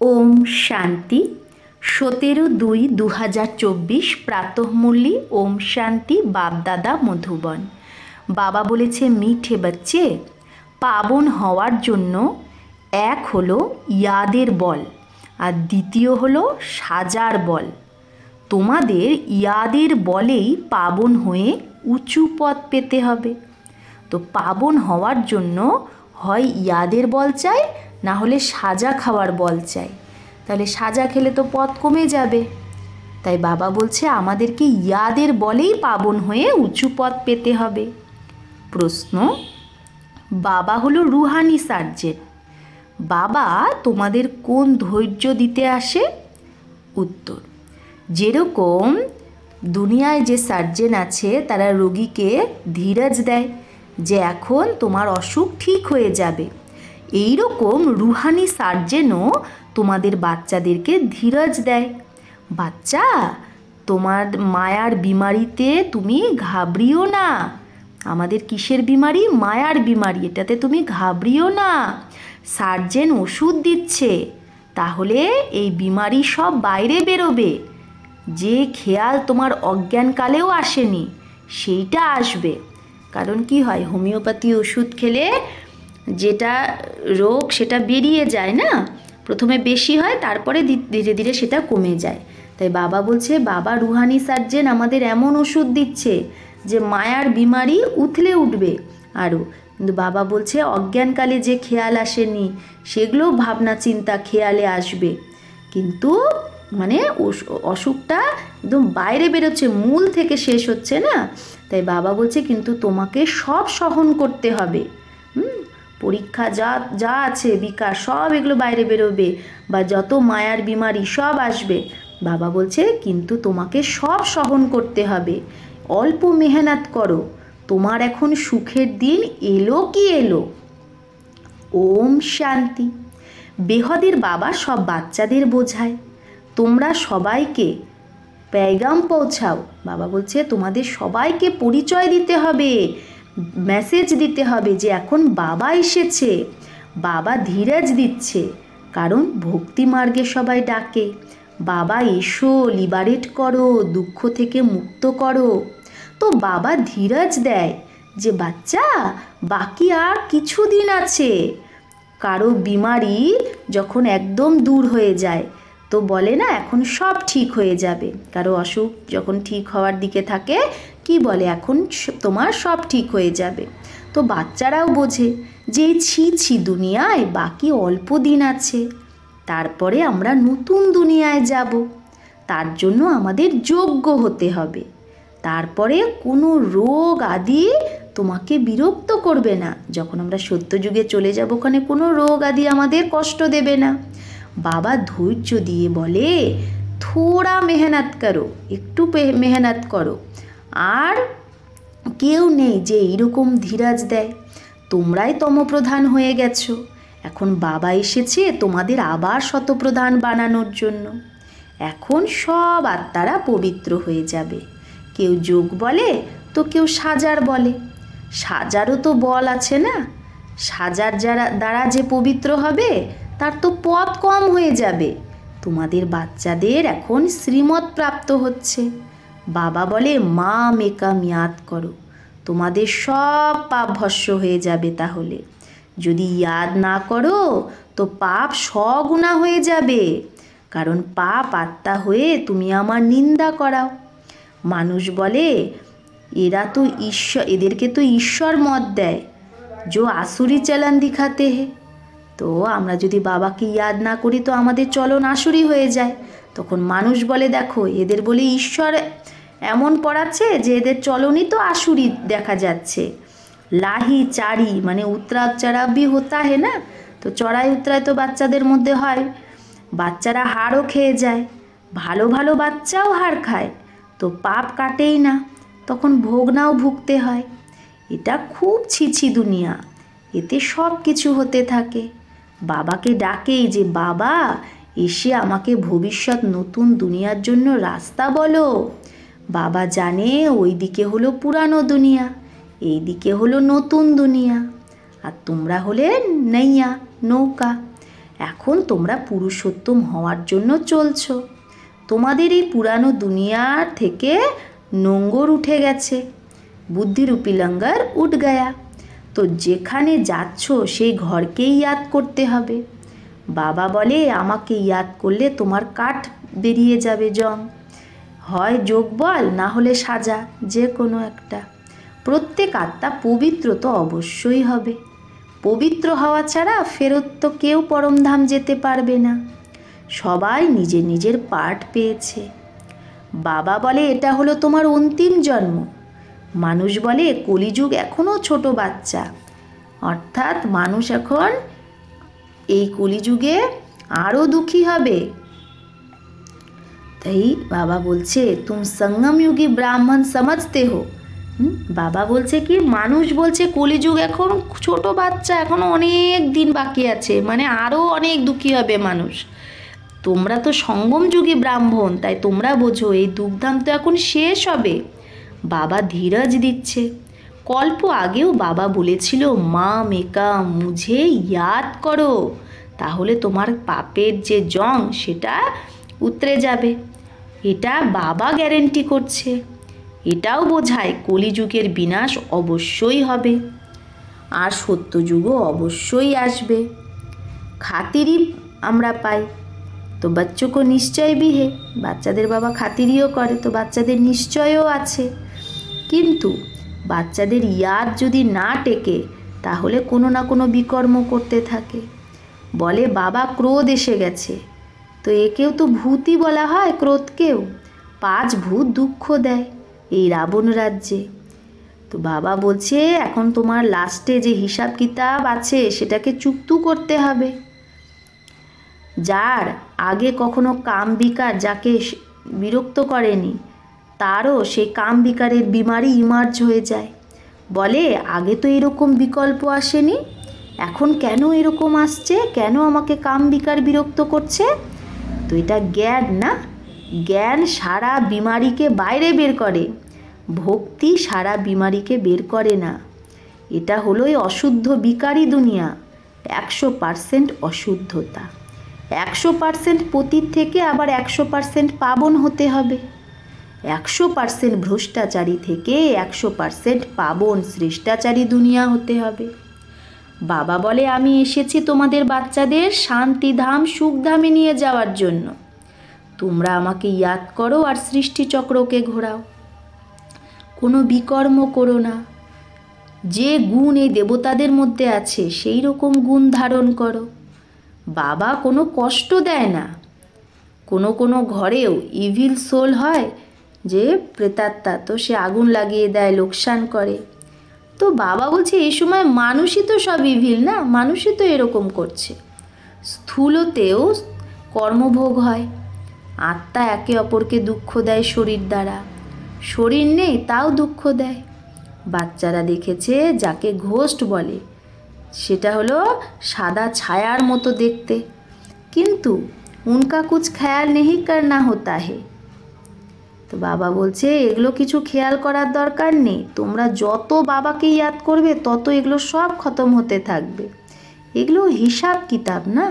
ওম শান্তি 17/2/2024 প্রাতঃমূল্যি ওম শান্তি বাপদাদা মধুবন। বাবা বলেছে, মিঠে বাচ্চে, পাবন হওয়ার জন্য এক হলো ইয়াদের বল আর দ্বিতীয় হলো সাজার বল। তোমাদের ইয়াদের বলেই পাবন হয়ে উঁচু পদ পেতে হবে। তো পাবন হওয়ার জন্য হয় ইয়াদের বল চাই, না হলে সাজা খাওয়ার বল চাই। তাহলে সাজা খেলে তো পথ কমে যাবে। তাই বাবা বলছে আমাদেরকে ইয়াদের বলেই পাবন হয়ে উঁচু পথ পেতে হবে। প্রশ্ন, বাবা হলো রুহানি সার্জেন, বাবা তোমাদের কোন ধৈর্য দিতে আসে? উত্তর, যেরকম দুনিয়ায় যে সার্জেন আছে তারা রোগীকে ধীরজ দেয় যে এখন তোমার অসুখ ঠিক হয়ে যাবে, এই রকম রুহানি সার্জেনও তোমাদের বাচ্চাদেরকে ধীরজ দেয়। বাচ্চা, তোমার মায়ার বিমারিতে তুমি ঘাবড়িও না। আমাদের কিসের বিমারি? মায়ার বিমারি। এটাতে তুমি ঘাবড়িও না। সার্জেন ওষুধ দিচ্ছে, তাহলে এই বিমারি সব বাইরে বেরোবে। যে খেয়াল তোমার অজ্ঞানকালেও আসেনি সেইটা আসবে। কারণ কি হয়, হোমিওপ্যাথি ওষুধ খেলে যেটা রোগ সেটা বেরিয়ে যায় না, প্রথমে বেশি হয়, তারপরে ধীরে ধীরে সেটা কমে যায়। তাই বাবা বলছে, বাবা রুহানি সার্জেন আমাদের এমন ওষুধ দিচ্ছে যে মায়ার বিমারি উথলে উঠবে আরও। কিন্তু বাবা বলছে অজ্ঞানকালে যে খেয়াল আসেনি সেগুলো ভাবনা চিন্তা খেয়ালে আসবে, কিন্তু মানে অসুখটা একদম বাইরে বেরোচ্ছে, মূল থেকে শেষ হচ্ছে না। তাই বাবা বলছে কিন্তু তোমাকে সব সহন করতে হবে। পরীক্ষা যা যা আছে বিকার সব এগুলো বাইরে বেরোবে, বা যত মায়ার বিমারি সব আসবে। বাবা বলছে কিন্তু তোমাকে সব সহন করতে হবে। অল্প মেহনত করো, তোমার এখন সুখের দিন এলো কি এলো। ওম শান্তি। বেহদের বাবা সব বাচ্চাদের বোঝায়, তোমরা সবাইকে পেগাম পৌঁছাও। বাবা বলছে তোমাদের সবাইকে পরিচয় দিতে হবে, মেসেজ দিতে হবে যে এখন বাবা এসেছে, বাবা ধীরজ দিচ্ছে। কারণ ভক্তি মার্গে সবাই ডাকে, বাবা এসো, লিবারেট করো, দুঃখ থেকে মুক্ত করো। তো বাবা ধীরজ দেয় যে বাচ্চা বাকি আর কিছু দিন আছে। কারো বিমারি যখন একদম দূর হয়ে যায় তো বলে না এখন সব ঠিক হয়ে যাবে। কারো অসুখ যখন ঠিক হওয়ার দিকে থাকে কি বলে, এখন তোমার সব ঠিক হয়ে যাবে। তো বাচ্চারাও বোঝে যে ছি দুনিয়ায় বাকি অল্প দিন আছে, তারপরে আমরা নতুন দুনিয়ায় যাব। তার জন্য আমাদের যোগ্য হতে হবে। তারপরে কোনো রোগ আদি তোমাকে বিরক্ত করবে না। যখন আমরা সত্যযুগে চলে যাব ওখানে কোনো রোগ আদি আমাদের কষ্ট দেবে না। বাবা ধৈর্য দিয়ে বলে থোড়া মেহনত করো, একটু মেহনত করো। আর কেউ নেই যে এইরকম ধীরজ দেয়। তোমরাই তমপ্রধান হয়ে গেছো, এখন বাবা এসেছে তোমাদের আবার শতপ্রধান বানানোর জন্য। এখন সব আত্মারা পবিত্র হয়ে যাবে। কেউ যোগ বলে তো কেউ সাজার বলে। সাজারও তো বল আছে না, সাজার দ্বারা যে পবিত্র হবে তার তো পথ কম হয়ে যাবে। তোমাদের বাচ্চাদের এখন শ্রীমত প্রাপ্ত হচ্ছে। বাবা বলে মা মেকা মিয়াদ করো, তোমাদের সব পাপ ভস্য হয়ে যাবে। তাহলে যদি ইয়াদ না করো তো পাপ স্বগুণা হয়ে যাবে। কারণ পাপ আত্মা হয়ে তুমি আমার নিন্দা করাও। মানুষ বলে এরা তো ঈশ্বর, এদেরকে তো ঈশ্বর মত দেয়, जो आसुरी चलन दिखाते हैं। তো আমরা যদি বাবাকে ইয়াদ না করি তো আমাদের চলন আসুরি হয়ে যায়। তখন মানুষ বলে দেখো এদের বলে ঈশ্বর এমন পড়াচ্ছে যে এদের চলনই তো আসুরি দেখা যাচ্ছে। লাহি চারি মানে উতরাব চড়াব भी होता है না, তো চড়াই উতরাই তো বাচ্চাদের মধ্যে হয়। বাচ্চারা হাড়ও খেয়ে যায়, ভালো ভালো বাচ্চাও হাড় খায়, তো পাপ কাটেই না, তখন ভোগনাও ভুগতে হয়। এটা খুব ছিছি দুনিয়া, এতে সব কিছু হতে থাকে। বাবাকে ডাকেই যে বাবা এসে আমাকে ভবিষ্যৎ নতুন দুনিয়ার জন্য রাস্তা বলো। বাবা জানে ওই দিকে হলো পুরানো দুনিয়া, এই দিকে হলো নতুন দুনিয়া, আর তোমরা হলে নৈয়া নৌকা। এখন তোমরা পুরুষোত্তম হওয়ার জন্য চলছো। তোমাদের এই পুরানো দুনিয়ার থেকে নোঙ্গর উঠে গেছে, বুদ্ধিরূপী লঙ্গর উঠ গয়া। তো যেখানে যাচ্ছ সেই ঘরকেই ইয়াদ করতে হবে। বাবা বলে আমাকে ইয়াদ করলে তোমার কাঠ বেরিয়ে যাবে জং, হয় যোগ বল না হলে সাজা, যে কোনো একটা। প্রত্যেক আত্মা পবিত্র তো অবশ্যই হবে। পবিত্র হওয়া ছাড়া ফেরত তো কেউ পরমধাম যেতে পারবে না। সবাই নিজের নিজের পাঠ পেয়েছে। বাবা বলে এটা হলো তোমার অন্তিম জন্ম। মানুষ বলে কলিযুগ এখনও ছোট বাচ্চা, অর্থাৎ মানুষ এখন এই কলিযুগে আরও দুঃখী হবে। তাই বাবা বলছে তুম সঙ্গমযুগী ব্রাহ্মণ সমঝতে হো। বাবা বলছে কি, মানুষ বলছে কলিযুগ এখন ছোট বাচ্চা, এখনো অনেক দিন বাকি আছে, মানে আরও অনেক দুঃখী হবে মানুষ। তোমরা তো সঙ্গমযুগী ব্রাহ্মণ, তাই তোমরা বোঝো এই দুঃখধাম তো এখন শেষ হবে। বাবা ধীরজ দিচ্ছে। কল্প আগেও বাবা বলেছিল মা মেকা মুঝে ইয়াদ করো, তাহলে তোমার পাপের যে জং সেটা উতরে যাবে। এটা বাবা গ্যারেন্টি করছে। এটাও বোঝায় কলিযুগের বিনাশ অবশ্যই হবে, আর সত্যযুগও অবশ্যই আসবে। খাতিরই আমরা পাই তো বাচ্চাকে নিশ্চয় भी है, বাচ্চাদের বাবা খাতিরিও করে, তো বাচ্চাদের নিশ্চয়ও আছে। কিন্তু বাচ্চাদের ইয়াদ যদি না টেকে তাহলে কোনো না কোনো বিকর্ম করতে থাকে। বলে বাবা ক্রোধ এসে গেছে, তো একেও তো ভূতই বলা হয়, ক্রোধকেও। 5 ভূত দুঃখ দেয় এই রাবণ রাজ্যে। তো বাবা বলছে এখন তোমার লাস্টে যে হিসাব কিতাব আছে সেটাকে চুক্তু করতে হবে। যার আগে কখনো কাম বিকার যাকে বিরক্ত করেনি, তারও সেই কাম বিকারের বিমারি ইমার্জ হয়ে যায়। বলে আগে তো এরকম বিকল্প আসেনি, এখন কেন এরকম আসছে, কেন আমাকে কাম বিকার বিরক্ত করছে? তো এটা জ্ঞান না, জ্ঞান সারা বিমারিকে বাইরে বের করে, ভক্তি সারা বিমারিকে বের করে না। এটা হলো এই অশুদ্ধ বিকারী দুনিয়া, 100% অশুদ্ধতা। 100% পতিত থেকে আবার 100% পাবন হতে হবে। 100% ভ্রষ্টাচারী থেকে 100% পাবন শ্রেষ্টাচারী দুনিয়া হতে হবে। বাবা বলে আমি এসেছি তোমাদের বাচ্চাদের শান্তিধাম সুখধামে নিয়ে যাওয়ার জন্য। তোমরা আমাকে ইয়াদ করো আর সৃষ্টিচক্রকে ঘোরাও, কোনো বিকর্ম করো না। যে গুণ এই দেবতাদের মধ্যে আছে সেই রকম গুণ ধারণ করো। বাবা কোনো কষ্ট দেয় না। কোনো কোনো ঘরেও ইভিল সোল হয় যে প্রেতাত্মা, তো সে আগুন লাগিয়ে দেয়, লোকসান করে। তো বাবা বলছে এই সময় মানুষই তো সব ইভিল না, মানুষই তো এরকম করছে। স্থূলতেও কর্মভোগ হয়, আত্মা একে অপরকে দুঃখ দেয় শরীর দ্বারা, শরীর নেই তাও দুঃখ দেয়। বাচ্চারা দেখেছে যাকে ঘোস্ট বলে, সেটা হলো সাদা ছায়ার মতো দেখতে, কিন্তু উনকা কুছ খেয়াল নেই করনা হোতা হে। তো বাবা বলছে এগুলো কিছু খেয়াল করার দরকার নেই, তোমরা যত বাবাকে ইয়াদ করবে তত এগুলো সব খতম হতে থাকবে। এগুলো হিসাব কিতাব না।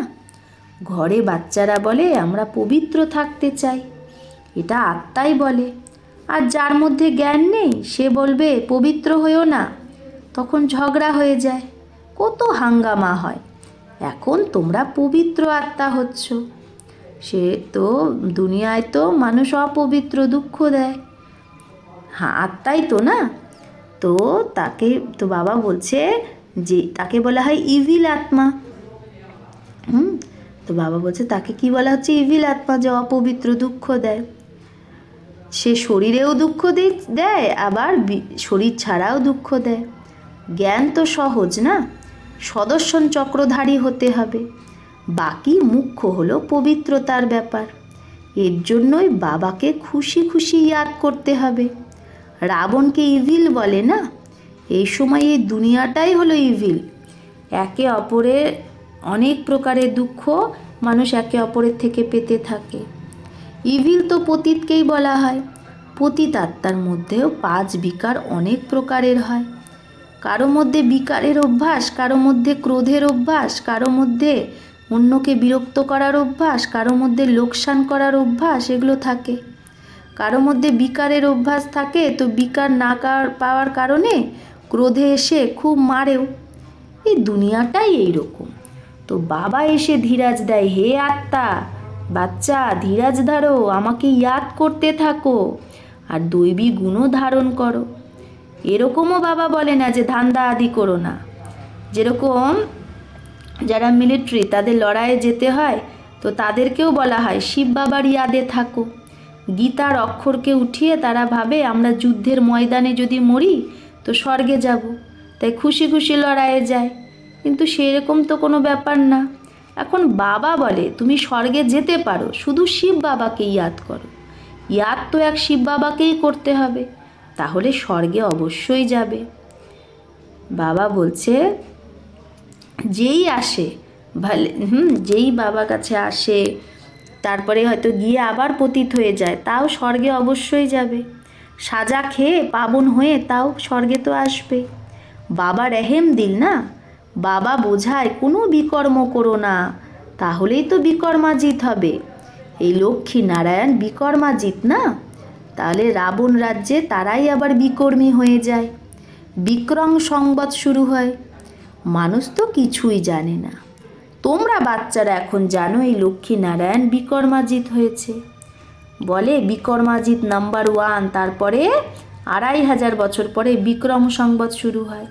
ঘরে বাচ্চারা বলে আমরা পবিত্র থাকতে চাই, এটা আত্মাই বলে। আর যার মধ্যে জ্ঞান নেই সে বলবে পবিত্র হয়েও না, তখন ঝগড়া হয়ে যায়, কত হাঙ্গামা হয়। এখন তোমরা পবিত্র আত্মা হচ্ছ, সে তো দুনিয়ায় তো মানুষ অপবিত্র দুঃখ দেয়, হ্যাঁ আত্মাই তো না। তো তাকে তো বাবা বলছে যে তাকে বলা হয় ইভিল আত্মা। তো বাবা বলছে তাকে কি বলা হচ্ছে, ইভিল আত্মা, যে অপবিত্র দুঃখ দেয়। সে শরীরেও দুঃখ দেয়, আবার শরীর ছাড়াও দুঃখ দেয়। জ্ঞান তো সহজ না, সদর্শন চক্রধারী হতে হবে। বাকি মুখ্য হলো পবিত্রতার ব্যাপার। এর জন্যই বাবাকে খুশি খুশি ইয়াদ করতে হবে। রাবণকে ইভিল বলে না, এই সময় এই দুনিয়াটাই হলো ইভিল। একে অপরের অনেক প্রকারের দুঃখ মানুষ একে অপরের থেকে পেতে থাকে। ইভিল তো পতিতকেই বলা হয়। পতিত আত্মার মধ্যেও 5 বিকার অনেক প্রকারের হয়। কারো মধ্যে বিকারের অভ্যাস, কারো মধ্যে ক্রোধের অভ্যাস, কারো মধ্যে অন্যকে বিরক্ত করার অভ্যাস, কারো মধ্যে লোকসান করার অভ্যাস, এগুলো থাকে। কারো মধ্যে বিকারের অভ্যাস থাকে, তো বিকার না পাওয়ার কারণে ক্রোধে এসে খুব মারেও। এই দুনিয়াটাই এইরকম। তো বাবা এসে ধীরাজ দেয়, হে আত্মা, বাচ্চা ধীরাজ ধরো, আমাকে ইয়াদ করতে থাকো আর দৈবী গুণও ধারণ করো। এরকমও বাবা বলে না যে ধান্দা আদি করো না। যেরকম যারা মিলিটারি, তাদের লড়াইয়ে যেতে হয়, তো তাদেরকেও বলা হয় শিব বাবার ইয়াদে থাকো। গীতার অক্ষরকে উঠিয়ে তারা ভাবে আমরা যুদ্ধের ময়দানে যদি মরি তো স্বর্গে যাব, তাই খুশি খুশি লড়াইয়ে যায়। কিন্তু সেরকম তো কোনো ব্যাপার না। এখন বাবা বলে তুমি স্বর্গে যেতে পারো, শুধু শিব বাবাকে ইয়াদ করো। ইয়াদ তো এক শিব বাবাকেই করতে হবে, তাহলে স্বর্গে অবশ্যই যাবে। বাবা বলছে যেই আসে যেই বাবা কাছে আসে, তারপরে হয়তো গিয়ে আবার পতিত হয়ে যায়, তাও স্বর্গে অবশ্যই যাবে। সাজা খেয়ে পাবন হয়ে তাও স্বর্গে তো আসবে। বাবা রেহেম দিল না, বাবা বোঝায় কোনো বিকর্ম করো না, তাহলেই তো বিকর্মাজিত হবে। এই লক্ষ্মী নারায়ণ বিকর্মাজিত না, তাহলে রাবণ রাজ্যে তারাই আবার বিকর্মী হয়ে যায়। বিক্রম সংবাদ শুরু হয়। মানুষ তো কিছুই জানে না। তোমরা বাচ্চারা এখন জানো এই লক্ষ্মী নারায়ণ বিকর্মাজিত হয়েছে। বলে বিকর্মাজিত নাম্বার 1, তারপরে 2500 বছর পরে বিক্রম সংবাদ শুরু হয়।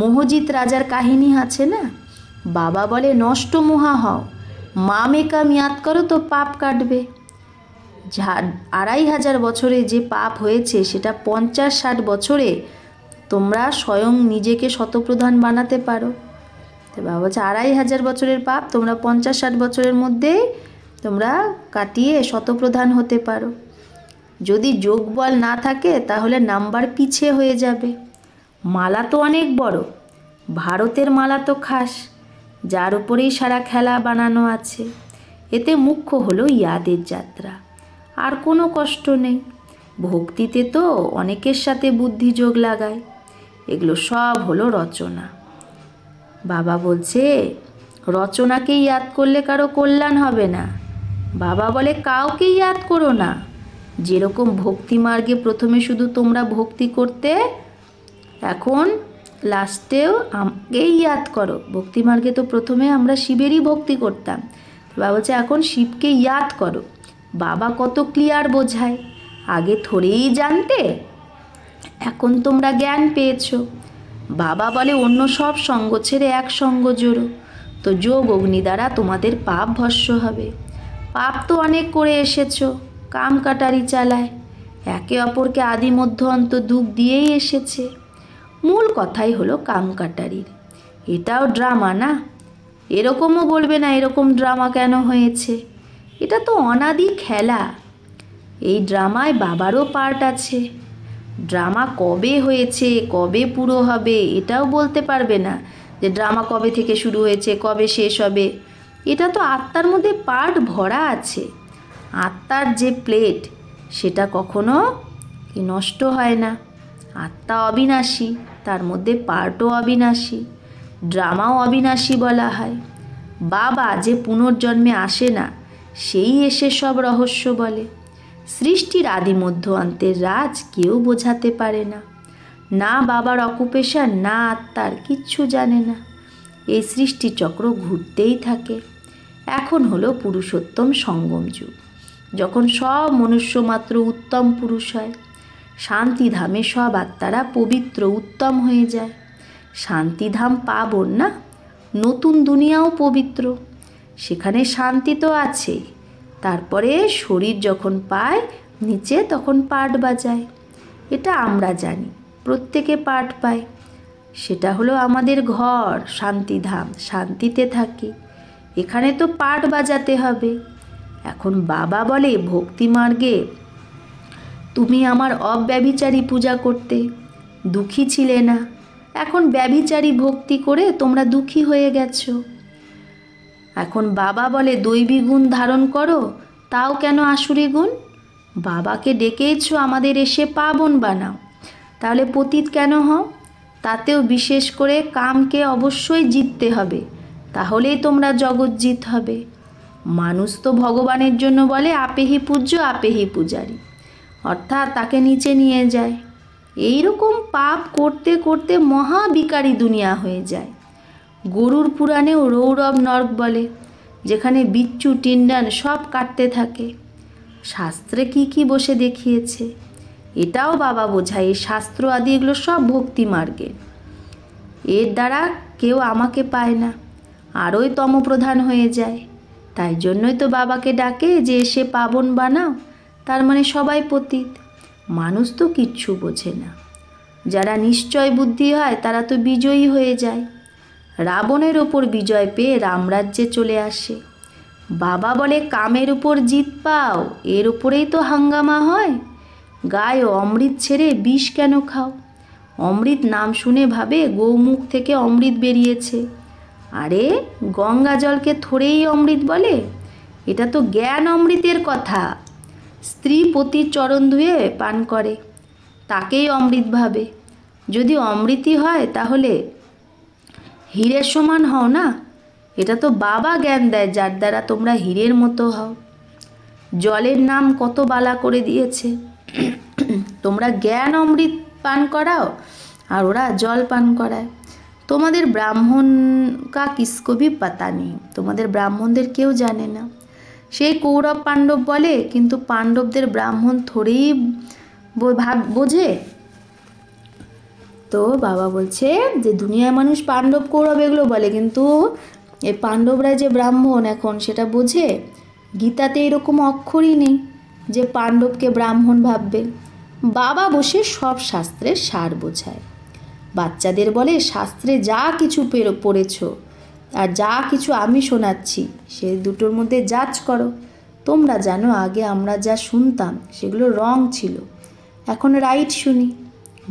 মোহজিৎ রাজার কাহিনী আছে না? বাবা বলে নষ্ট মোহা হও, মা মেকা মিয়াদ করো তো পাপ কাটবে। 2500 বছরে যে পাপ হয়েছে সেটা 50-60 বছরে তোমরা স্বয়ং নিজেকে শতপ্রধান বানাতে পারো। তো বাবা বলছে 2500 বছরের পাপ তোমরা 50-60 বছরের মধ্যেই তোমরা কাটিয়ে শতপ্রধান হতে পারো। যদি যোগ বল না থাকে তাহলে নাম্বার পিছে হয়ে যাবে। মালা তো অনেক বড়, ভারতের মালা তো খাস, যার উপরেই সারা খেলা বানানো আছে। এতে মুখ্য হলো ইয়াদের যাত্রা, আর কোনো কষ্ট নেই। ভক্তিতে তো অনেকের সাথে বুদ্ধি যোগ লাগায়, এগুলো সব হলো রচনা। বাবা বলছে রচনাকে ইয়াদ করলে কারো কল্যাণ হবে না। বাবা বলে কাউকে ইয়াদ করো না। যেরকম ভক্তি মার্গে প্রথমে শুধু তোমরা ভক্তি করতে, এখন লাস্টেও আমাকেই ইয়াদ করো। ভক্তি মার্গে তো প্রথমে আমরা শিবেরই ভক্তি করতাম, বাবা বলছে এখন শিবকে ইয়াদ করো। বাবা কত ক্লিয়ার বোঝায়, আগে থোড়েই জানতে, এখন তোমরা জ্ঞান পেয়েছো। বাবা বলে অন্য সব সঙ্গ ছেড়ে এক সঙ্গ জোড়ো, তো যোগ অগ্নি দ্বারা তোমাদের পাপ ভস্ম হবে। পাপ তো অনেক করে এসেছো, কাম কাটারি চালায়, একে অপরকে আদি মধ্য অন্ত দুঃখ দিয়েই এসেছে। মূল কথাই হলো কাম কাটারির। এটাও ড্রামা না? এরকমও বলবে না এরকম ড্রামা কেন হয়েছে, এটা তো অনাদি খেলা। এই ড্রামায় বাবারও পার্ট আছে। ড্রামা কবে হয়েছে, কবে পুরো হবে এটাও বলতে পারবে না, যে ড্রামা কবে থেকে শুরু হয়েছে কবে শেষ হবে। এটা তো আত্মার মধ্যে পার্ট ভরা আছে। আত্মার যে প্লেট সেটা কখনো নষ্ট হয় না। আত্মা অবিনাশী, তার মধ্যে পার্টও অবিনাশী, ড্রামাও অবিনাশী বলা হয়। বাবা যে পুনর্জন্মে আসে না, সেই এসে সব রহস্য বলে। সৃষ্টির আদি মধ্য অন্তের রাজ কেউ বোঝাতে পারে না। না বাবার অকুপেশন, না আত্মার, কিচ্ছু জানে না। এই সৃষ্টিচক্র ঘুরতেই থাকে। এখন হলো পুরুষোত্তম সঙ্গম যুগ, যখন সব মনুষ্য মাত্র উত্তম পুরুষ হয়। শান্তিধামে সব আত্মারা পবিত্র উত্তম হয়ে যায়। শান্তিধাম পাবন না, নতুন দুনিয়াও পবিত্র, সেখানে শান্তি তো আছেই। তারপরে শরীর যখন পায় নিচে, তখন পাট বাজায়। এটা আমরা জানি, প্রত্যেকে পাট পায়। সেটা হলো আমাদের ঘর, শান্তিধাম, শান্তিতে থাকি। এখানে তো পাট বাজাতে হবে। এখন বাবা বলে ভক্তি মার্গে তুমি আমার অব্যভিচারী পূজা করতে, দুঃখী ছিলে না, এখন ব্যভিচারী ভক্তি করে তোমরা দুঃখী হয়ে গেছো। এখন বাবা বলে দৈবী গুণ ধারণ করো, তাও কেন আসুরি গুণ? বাবাকে ডেকেছো আমাদের এসে পাবন বানাও, তাহলে পতিত কেন হও? তাতেও বিশেষ করে কামকে অবশ্যই জিততে হবে, তাহলেই তোমরা জগজ্জিত হবে। মানুষ তো ভগবানের জন্য বলে আপেহি পূজ্য আপেহি পূজারী, অর্থাৎ তাকে নিচে নিয়ে যায়। এই রকম পাপ করতে করতে মহাবিকারী দুনিয়া হয়ে যায়। গরুর পুরাণেও রৌরব নর্ক বলে, যেখানে বিচ্ছু টিন্ডান সব কাটতে থাকে। শাস্ত্রে কি কি বসে দেখিয়েছে, এটাও বাবা বোঝায়। এই শাস্ত্র আদি এগুলো সব ভক্তি মার্গে। এর দ্বারা কেউ আমাকে পায় না, আরোই তমপ্রধান হয়ে যায়। তাই জন্যই তো বাবাকে ডাকে যে এসে পাবন বানাও। তার মানে সবাই পতিত। মানুষ তো কিচ্ছু বোঝে না। যারা নিশ্চয় বুদ্ধি হয় তারা তো বিজয়ী হয়ে যায়। রাবণের ওপর বিজয় পেয়ে রামরাজ্যে চলে আসে। বাবা বলে কামের উপর জিত পাও, এর উপরেই তো হাঙ্গামা হয়। গায়ে অমৃত ছেড়ে বিষ কেন খাও? অমৃত নাম শুনে ভাবে গৌমুখ থেকে অমৃত বেরিয়েছে। আরে গঙ্গা জলকে থোড়েই অমৃত বলে? এটা তো জ্ঞান অমৃতের কথা। স্ত্রী পতির চরণ ধুয়ে পান করে, তাকেই অমৃত ভাবে। যদি অমৃতই হয় তাহলে হীরের সমান হও না। এটা তো বাবা জ্ঞান দেয়, যার দ্বারা তোমরা হীরের মতো হও। জলের নাম কত বালা করে দিয়েছে। তোমরা জ্ঞান অমৃত পান করাও আর ওরা জল পান করায়। তোমাদের ব্রাহ্মণ কা কিসকো ভি পাতা নেই, তোমাদের ব্রাহ্মণদের কেউ জানে না। সেই কৌরব পাণ্ডব বলে, কিন্তু পাণ্ডবদের ব্রাহ্মণ থোড়েই বোঝে। তো বাবা বলছে যে দুনিয়ার মানুষ পাণ্ডব কৌরব এগুলো বলে, কিন্তু এই পাণ্ডবরা যে ব্রাহ্মণ এখন সেটা বোঝে? গীতাতে এরকম অক্ষরই নেই যে পাণ্ডবকে ব্রাহ্মণ ভাববে। বাবা বসে সব শাস্ত্রের সার বোঝায়। বাচ্চাদের বলে শাস্ত্রে যা কিছু পড়েছ আর যা কিছু আমি শোনাচ্ছি সে দুটোর মধ্যে যাচ করো। তোমরা জানো আগে আমরা যা শুনতাম সেগুলো রং ছিল, এখন রাইট শুনি।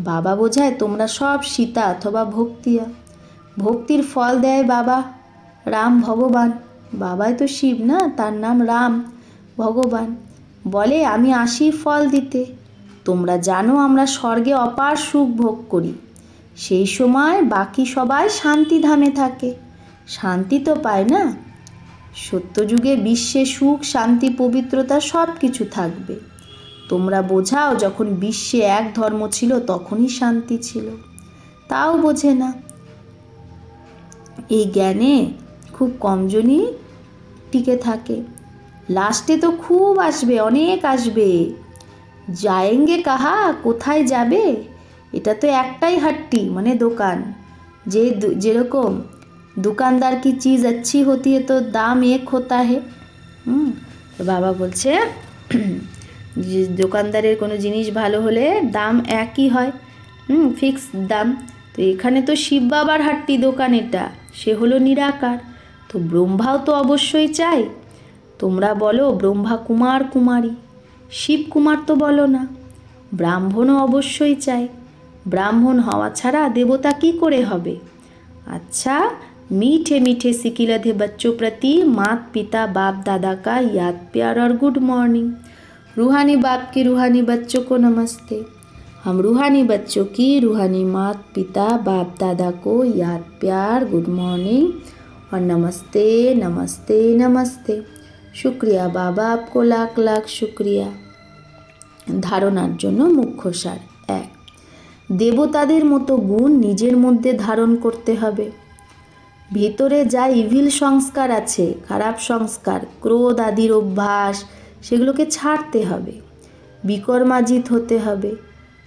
বাবা বোঝায় তোমরা সব সীতা অথবা ভক্তিয়া। ভক্তির ফল দেয় বাবা, রাম ভগবান। বাবাই তো শিব না, তার নাম রাম ভগবান। বলে আমি আসি ফল দিতে। তোমরা জানো আমরা স্বর্গে অপার সুখ ভোগ করি। সেই সময় বাকি সবাই শান্তিধামে থাকে, শান্তি তো পায় না। সত্যযুগে বিশ্বে সুখ শান্তি পবিত্রতা সব কিছু থাকবে। তোমরা বোঝাও যখন বিশ্বে এক ধর্ম ছিল তখনই শান্তি ছিল, তাও বোঝে না। এই জ্ঞানে খুব কমজনই টিকে থাকে। লাস্টে তো খুব আসবে, অনেক আসবে। যায়েঙ্গে কাহা, কোথায় যাবে? এটা তো একটাই হাট্টি মানে দোকান। যেরকম दुकानदार की चीज़ अच्छी होती है तो दाम एक होता है। তো বাবা বলছে যে দোকানদারের কোনো জিনিস ভালো হলে দাম একই হয়, ফিক্স দাম। তো এখানে তো শিব বাবার হাট্টি দোকান, এটা সে হলো নিরাকার। তো ব্রহ্মাও তো অবশ্যই চাই। তোমরা বলো ব্রহ্মা কুমার কুমারী, শিব কুমার তো বলো না। ব্রাহ্মণও অবশ্যই চাই। ব্রাহ্মণ হওয়া ছাড়া দেবতা কি করে হবে? अच्छा, मीठे मीठे सिकिलधे बच्चों प्रति मात पिता बाप दादा का याद प्यार और गुड मॉर्निंग। रूहानी बाप की रूहानी बच्चों को नमस्ते। हम रूहानी बच्चों की रूहानी मात पिता बाप दादा को याद प्यार गुड मॉर्निंग और नमस्ते नमस्ते नमस्ते। शुक्रिया बाबा, आपको लाख लाख शुक्रिया। ধারণার জন্য মুখ্য সার। 1, দেবতাদের মতো গুণ নিজের মধ্যে ধারণ করতে হবে। ভিতরে যা ইভিল সংস্কার আছে, খারাপ সংস্কার, ক্রোধ আদির অভ্যাস, সেগুলোকে ছাড়তে হবে। বিকর্মাজিত হতে হবে,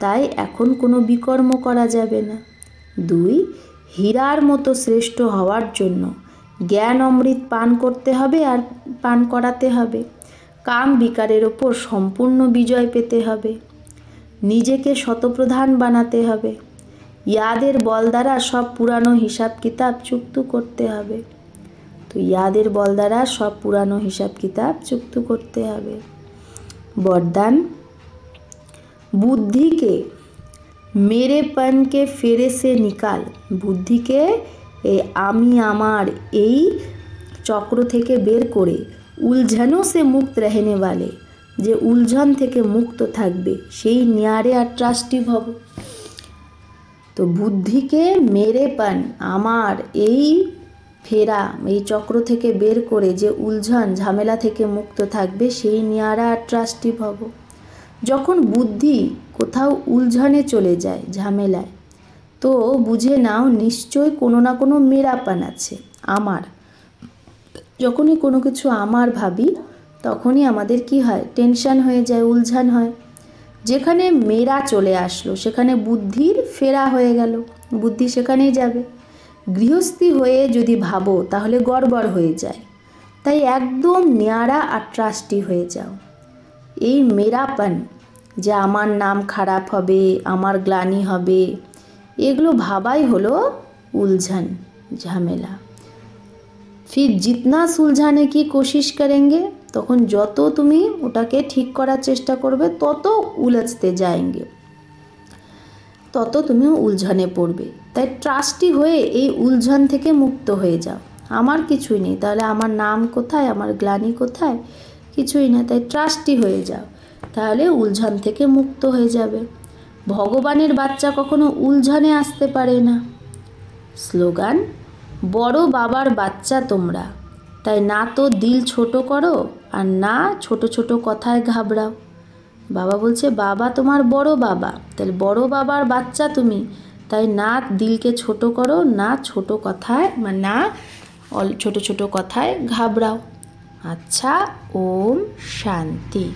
তাই এখন কোনো বিকর্ম করা যাবে না। 2, হীরার মতো শ্রেষ্ঠ হওয়ার জন্য জ্ঞান অমৃত পান করতে হবে আর পান করাতে হবে। কাম বিকারের ওপর সম্পূর্ণ বিজয় পেতে হবে। নিজেকে শতপ্রধান বানাতে হবে। ইয়াদের বল দ্বারা সব পুরানো হিসাব কিতাব চুক্ত করতে হবে। তো ইয়াদের বল দ্বারা সব পুরানো হিসাব কিতাব চুক্ত করতে হবে। বরদান, বুদ্ধিকে মেরেপনকে ফেরে সে নিকাল। বুদ্ধিকে এই আমি আমার এই চক্র থেকে বের করে উলঝনও সে মুক্ত রহনে वाले, যে উলঝন থেকে মুক্ত থাকবে সেই নিয়ারে আর ট্রাস্টি ভব। তো বুদ্ধিকে মেরেপন আমার এই ফেরা, এই চক্র থেকে বের করে যে উলঝন ঝামেলা থেকে মুক্ত থাকবে, সেই নিয়ারা আর ট্রাস্টি ভব। যখন বুদ্ধি কোথাও উলঝনে চলে যায়, ঝামেলায়, তো বুঝে নাও নিশ্চয় কোনো না কোনো মেরাপান আছে আমার। যখনই কোনো কিছু আমার ভাবি, তখনই আমাদের কি হয়, টেনশন হয়ে যায়, উলঝন হয়। যেখানে মেরা চলে আসলো সেখানে বুদ্ধির ফেরা হয়ে গেল, বুদ্ধি সেখানেই যাবে। গৃহস্থী হয়ে যদি ভাবো তাহলে গড়বড় হয়ে যায়। তাই একদম নিয়ারা আর ট্রাস্টি হয়ে যাও। এই মেরাপন, যে আমার নাম খারাপ হবে, আমার গ্লানি হবে, এগুলো ভাবাই হলো उलझन झमेला। फिर जितना सुलझाने की कोशिश करेंगे, তখন যত তুমি ওটাকে ঠিক করার চেষ্টা করবে তত উলঝতে যাएंगे, তত তুমি উলঝনে পড়বে। তাই ট্রাস্টি হয়ে এই উলঝন থেকে মুক্ত হয়ে যাও। আমার কিছুই নেই, তাহলে আমার নাম কোথায়, আমার গ্লানি কোথায়, কিছুই না। তাই ট্রাস্টি হয়ে যাও, তাহলে উলঝন থেকে মুক্ত হয়ে যাবে। ভগবানের বাচ্চা কখনো উলঝনে আসতে পারে না। স্লোগান, বড় বাবার বাচ্চা তোমরা, তাই না তো দিল ছোট করো আর না ছোট ছোট কথায় ঘাবড়াও। বাবা বলছে বাবা তোমার বড় বাবা, তাহলে বড় বাবার বাচ্চা তুমি, তাই না দিলকে ছোট করো, না ছোট কথায় না ছোট ছোট কথায় ঘাবড়াও। আচ্ছা, ওম শান্তি।